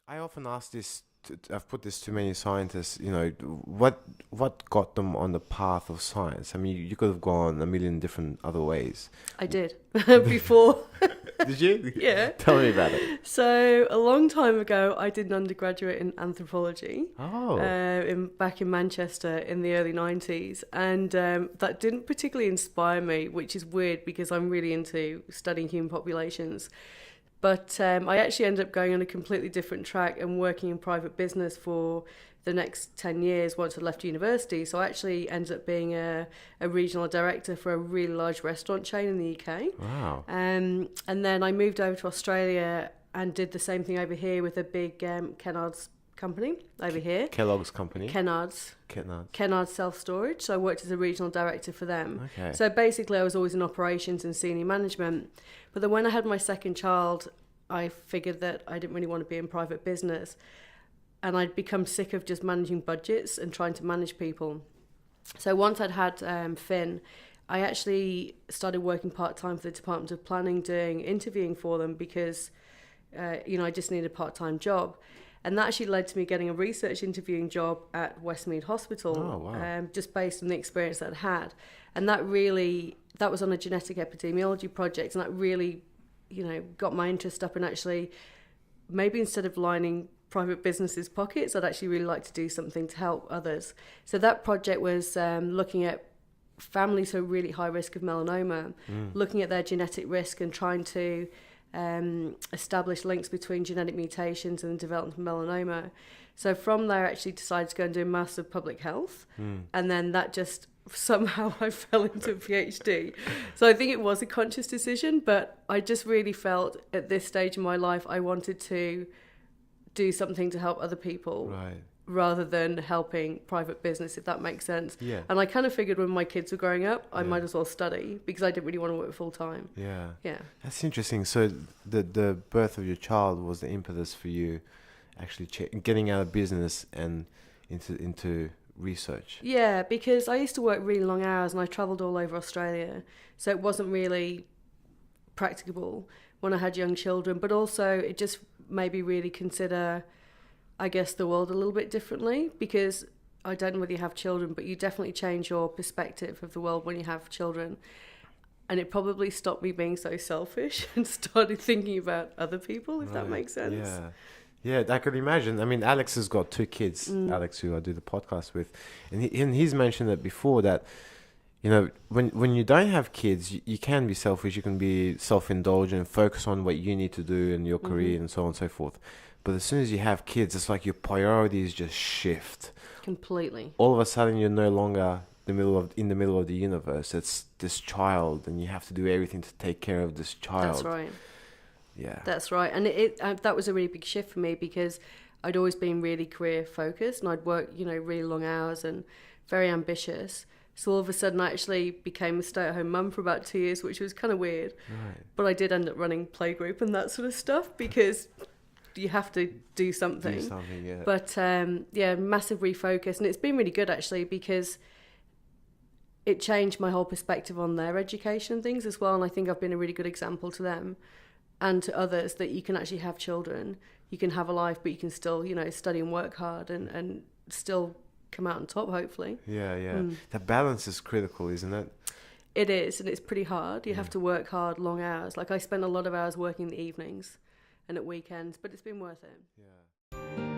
I often ask this. I've put this to many scientists. What got them on the path of science? I mean, you could have gone a million different other ways. I did before. Did you? Yeah. Tell me about it. So a long time ago, I did an undergraduate in anthropology. Oh. Back in Manchester in the early 90s, and that didn't particularly inspire me, which is weird because I'm really into studying human populations. But I actually ended up going on a completely different track and working in private business for the next 10 years once I left university. So I actually ended up being a regional director for a really large restaurant chain in the UK. Wow. And then I moved over to Australia and did the same thing over here with a big Kennard's company over here. Kellogg's company. Kennard's self-storage. So I worked as a regional director for them. Okay. So basically I was always in operations and senior management. But then when I had my second child, I figured that I didn't really want to be in private business. And I'd become sick of just managing budgets and trying to manage people. So once I'd had Finn, I actually started working part-time for the Department of Planning, doing interviewing for them because, I just needed a part-time job. And that actually led to me getting a research interviewing job at Westmead Hospital, Oh, wow. just based on the experience that I'd had. And that was on a genetic epidemiology project, and that really, got my interest up in actually, maybe instead of lining private businesses' pockets, I'd actually really like to do something to help others. So that project was looking at families who are really high risk of melanoma, looking at their genetic risk and trying to establish links between genetic mutations and the development of melanoma. So from there I actually decided to go and do a Master of Public Health, and then that just somehow I fell into a PhD. So I think it was a conscious decision, but I just really felt at this stage in my life I wanted to do something to help other people. Right. Rather than helping private business, if that makes sense. Yeah. And I kind of figured when my kids were growing up, I Yeah. might as well study because I didn't really want to work full time. Yeah. Yeah. That's interesting. So the birth of your child was the impetus for you actually getting out of business and into research. Yeah, because I used to work really long hours and I travelled all over Australia. So it wasn't really practicable when I had young children, but also it just made me really consider, I guess, the world a little bit differently, because I don't know whether you have children, but you definitely change your perspective of the world when you have children. And it probably stopped me being so selfish and started thinking about other people, if that makes sense. Yeah. Yeah, I could imagine. I mean, Alex has got 2 kids, Alex, who I do the podcast with. And he's mentioned it before that, when you don't have kids, you can be selfish, you can be self-indulgent, focus on what you need to do in your career and so on and so forth. But as soon as you have kids, it's like your priorities just shift. Completely. All of a sudden, you're no longer in the middle of the universe. It's this child, and you have to do everything to take care of this child. That's right. Yeah. That's right. And that was a really big shift for me because I'd always been really career focused and I'd worked, really long hours and very ambitious. So all of a sudden I actually became a stay-at-home mum for about 2 years, which was kind of weird. Right. But I did end up running playgroup and that sort of stuff because you have to do something. Do something, yeah. But massive refocus. And it's been really good actually because it changed my whole perspective on their education and things as well. And I think I've been a really good example to them and to others that you can actually have children, you can have a life, but you can still, study and work hard and still come out on top, hopefully. Yeah. The balance is critical, isn't it? It is, and it's pretty hard. You have to work hard, long hours. Like I spend a lot of hours working in the evenings and at weekends, but it's been worth it. Yeah.